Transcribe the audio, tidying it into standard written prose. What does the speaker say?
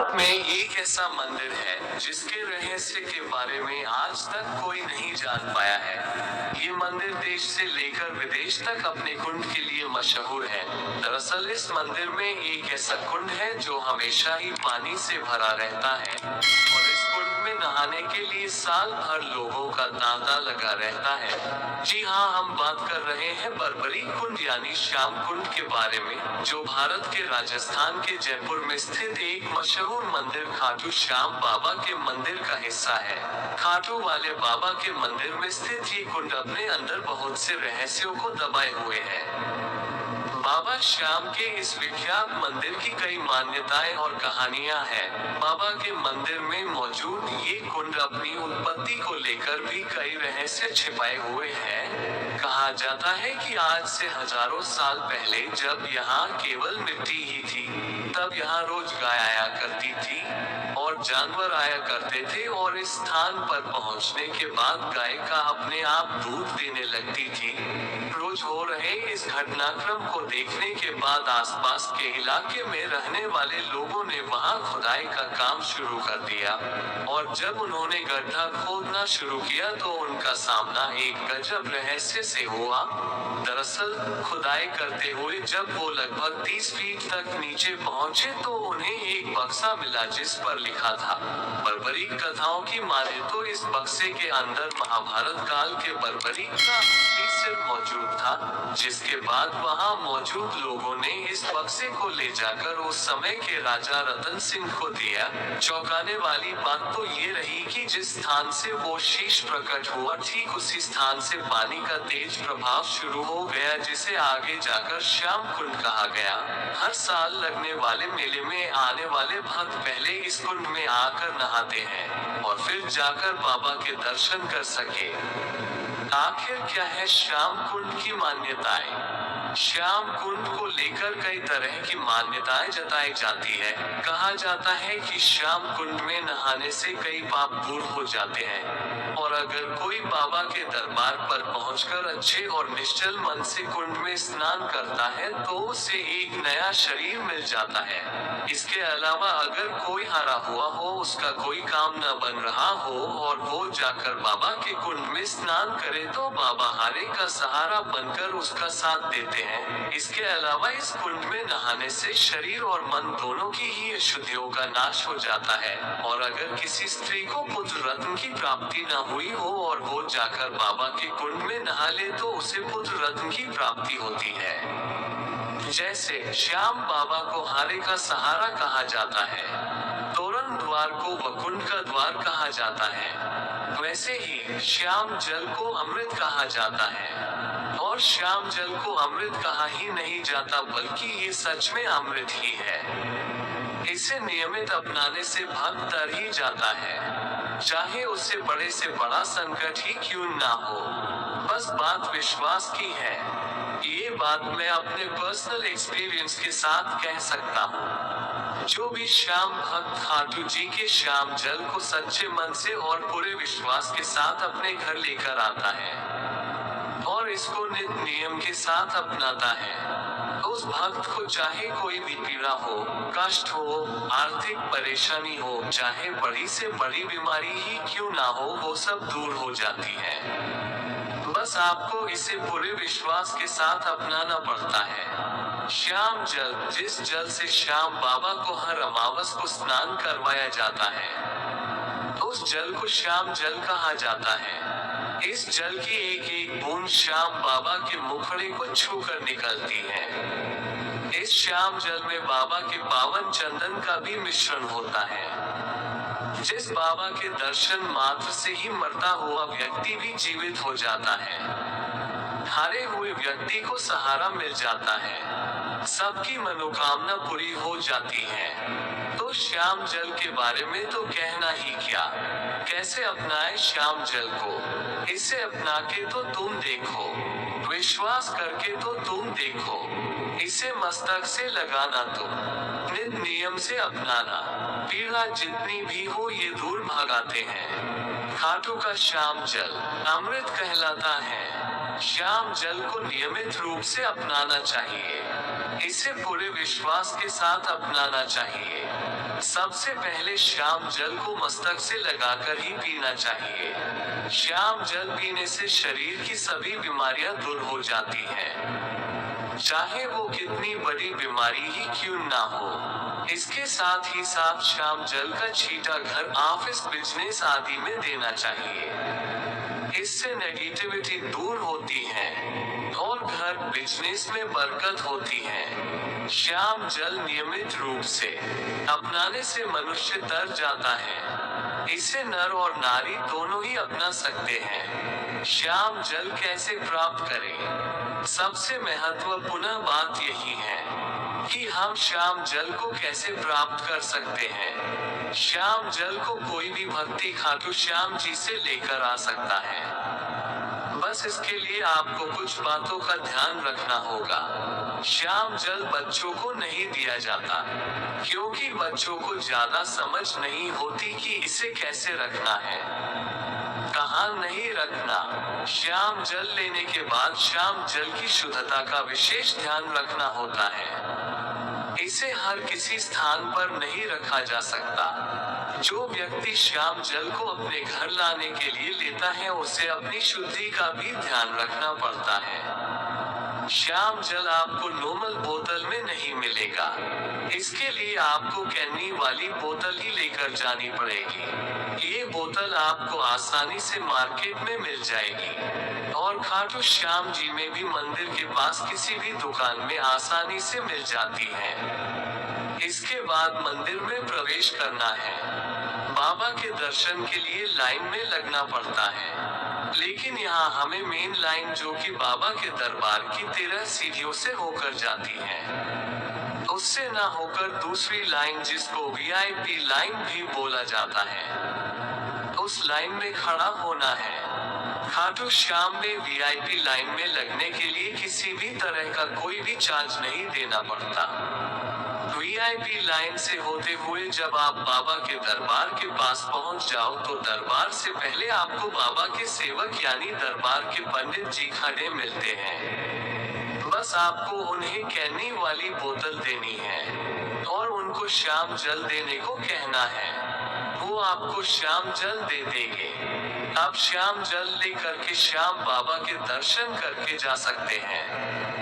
भारत में एक ऐसा मंदिर है जिसके रहस्य के बारे में आज तक कोई नहीं जान पाया है। ये मंदिर देश से लेकर विदेश तक अपने कुंड के लिए मशहूर है। दरअसल इस मंदिर में एक ऐसा कुंड है जो हमेशा ही पानी से भरा रहता है और इस कुंड में नहाने के लिए साल भर लोगों का तांता लगा रहता है। जी हाँ, हम बात कर रहे हैं बरबरी कुंड यानी श्याम कुंड के बारे में, जो भारत के राजस्थान के जयपुर में स्थित एक मशहूर मंदिर खाटू श्याम बाबा के मंदिर का हिस्सा है। खाटू वाले बाबा के मंदिर में स्थित ये कुंड अपने अंदर बहुत से रहस्यों को दबाए हुए है। बाबा श्याम के इस विख्यात मंदिर की कई मान्यताएं और कहानियां हैं। बाबा के मंदिर में मौजूद ये कुंड अपनी उत्पत्ति को लेकर भी कई रहस्य छिपाए हुए हैं। कहा जाता है कि आज से हजारों साल पहले जब यहाँ केवल मिट्टी ही थी, तब यहाँ रोज गाय आया करती थी और जानवर आया करते थे और इस स्थान पर पहुँचने के बाद गाय का अपने आप दूध देने लगती थी। रोज हो रहे इस घटनाक्रम को देखने के बाद आसपास के इलाके में रहने वाले लोगों ने वहां खुदाई का काम शुरू कर दिया और जब उन्होंने गड्ढा खोदना शुरू किया तो उनका सामना एक गजब रहस्य से हुआ। दरअसल खुदाई करते हुए जब वो लगभग 30 फीट तक नीचे पहुंचे तो उन्हें एक बक्सा मिला जिस पर लिखा था बरबरी। कथाओं की माने तो इस बक्से के अंदर महाभारत काल के बरबरी का असली सिर मौजूद था, जिसके बाद वहां मौजूद लोगों ने इस बक्से को ले जाकर उस समय के राजा रतन सिंह को दिया। चौंकाने वाली बात तो ये रही कि जिस स्थान से वो शीश प्रकट हुआ ठीक उसी स्थान से पानी का तेज प्रभाव शुरू हो गया, जिसे आगे जाकर श्याम कुंड कहा गया। हर साल लगने वाले मेले में आने वाले भक्त पहले इस कुंड में आकर नहाते हैं और फिर जाकर बाबा के दर्शन कर सके। आखिर क्या है श्याम कुंड की मान्यताएं? श्याम कुंड को लेकर कई तरह की मान्यताएं जताई जाती है। कहा जाता है कि श्याम कुंड में नहाने से कई पाप दूर हो जाते हैं और अगर कोई बाबा के दरबार पर पहुंचकर अच्छे और निश्चल मन से कुंड में स्नान करता है तो उसे एक नया शरीर मिल जाता है। इसके अलावा अगर कोई हारा हुआ हो, उसका कोई काम न बन रहा हो और वो जाकर बाबा के कुंड में स्नान करे तो बाबा हारे का सहारा बनकर उसका साथ देते हैं। इसके अलावा इस कुंड में नहाने से शरीर और मन दोनों की ही अशुद्धियों का नाश हो जाता है और अगर किसी स्त्री को पुत्र रत्न की प्राप्ति न हुई हो और वो जाकर बाबा के कुंड में नहा ले तो उसे पुत्र रत्न की प्राप्ति होती है। जैसे श्याम बाबा को हारे का सहारा कहा जाता है, तोरण द्वार को वकुंड का द्वार कहा जाता है, वैसे ही श्याम जल को अमृत कहा जाता है। और श्याम जल को अमृत कहा ही नहीं जाता बल्कि ये सच में अमृत ही है। इसे नियमित अपनाने से भक्त तर ही जाता है, चाहे उससे बड़े से बड़ा संकट ही क्यों ना हो। बस बात विश्वास की है। ये बात मैं अपने पर्सनल एक्सपीरियंस के साथ कह सकता हूँ। जो भी श्याम भक्त खाटू जी के श्याम जल को सच्चे मन से और पूरे विश्वास के साथ अपने घर लेकर आता है और इसको नित नियम के साथ अपनाता है, उस भक्त को चाहे कोई भी पीड़ा हो, कष्ट हो, आर्थिक परेशानी हो, चाहे बड़ी से बड़ी बीमारी ही क्यों ना हो, वो सब दूर हो जाती है। बस आपको इसे पूरे विश्वास के साथ अपनाना पड़ता है। श्याम जल, जिस जल से श्याम बाबा को हर अमावस को स्नान करवाया जाता है, उस जल को श्याम जल कहा जाता है। इस जल की एक एक बूंद श्याम बाबा के मुखड़े को छूकर निकलती है। इस श्याम जल में बाबा के पावन चंदन का भी मिश्रण होता है, जिस बाबा के दर्शन मात्र से ही मरता हुआ व्यक्ति भी जीवित हो जाता है। हारे हुए व्यक्ति को सहारा मिल जाता है, सबकी मनोकामना पूरी हो जाती है। तो श्याम जल के बारे में तो कहना ही क्या। कैसे अपनाए श्याम जल को? इसे अपना के तो तुम देखो, विश्वास करके तो तुम देखो, इसे मस्तक से लगाना तुम, नित नियम से अपनाना, पीड़ा जितनी भी हो ये दूर भगाते हैं। खाटू का श्याम जल अमृत कहलाता है। श्याम जल को नियमित रूप से अपनाना चाहिए, इसे पूरे विश्वास के साथ अपनाना चाहिए। सबसे पहले श्याम जल को मस्तक से लगाकर ही पीना चाहिए। श्याम जल पीने से शरीर की सभी बीमारियां दूर हो जाती हैं, चाहे वो कितनी बड़ी बीमारी ही क्यों ना हो। इसके साथ ही साथ श्याम जल का छींटा घर, ऑफिस, बिजनेस आदि में देना चाहिए। इससे नेगेटिविटी दूर होती है और घर, बिजनेस में बरकत होती है। श्याम जल नियमित रूप से अपनाने से मनुष्य तर जाता है। इसे नर और नारी दोनों ही अपना सकते हैं। श्याम जल कैसे प्राप्त करें? सबसे महत्वपूर्ण बात यही है कि हम श्याम जल को कैसे प्राप्त कर सकते हैं। श्याम जल को कोई भी भक्ति खाटू श्याम जी से लेकर आ सकता है। बस इसके लिए आपको कुछ बातों का ध्यान रखना होगा। श्याम जल बच्चों को नहीं दिया जाता, क्योंकि बच्चों को ज्यादा समझ नहीं होती कि इसे कैसे रखना है, कहाँ नहीं रखना। श्याम जल लेने के बाद श्याम जल की शुद्धता का विशेष ध्यान रखना होता है। इसे हर किसी स्थान पर नहीं रखा जा सकता। जो व्यक्ति श्याम जल को अपने घर लाने के लिए लेता है, उसे अपनी शुद्धि का भी ध्यान रखना पड़ता है। श्याम जल आपको नॉर्मल बोतल में नहीं मिलेगा। इसके लिए आपको कैनी वाली बोतल ही लेकर जानी पड़ेगी। ये बोतल आपको आसानी से मार्केट में मिल जाएगी और खाटू श्याम जी में भी मंदिर के पास किसी भी दुकान में आसानी से मिल जाती है। इसके बाद मंदिर में प्रवेश करना है। बाबा के दर्शन के लिए लाइन में लगना पड़ता है, लेकिन यहाँ हमें मेन लाइन, जो कि बाबा के दरबार की 13 सीढ़ियों से होकर जाती है, उससे ना होकर दूसरी लाइन, जिसको वीआईपी लाइन भी बोला जाता है, उस लाइन में खड़ा होना है। खाटू श्याम में वीआईपी लाइन में लगने के लिए किसी भी तरह का कोई भी चार्ज नहीं देना पड़ता। वीआईपी लाइन से होते हुए जब आप बाबा के दरबार के पास पहुंच जाओ, तो दरबार से पहले आपको बाबा के सेवक यानी दरबार के पंडित जी खड़े मिलते हैं। बस आपको उन्हें कैनी वाली बोतल देनी है और उनको श्याम जल देने को कहना है। वो आपको श्याम जल दे देंगे। आप श्याम जल लेकर के श्याम बाबा के दर्शन करके जा सकते हैं।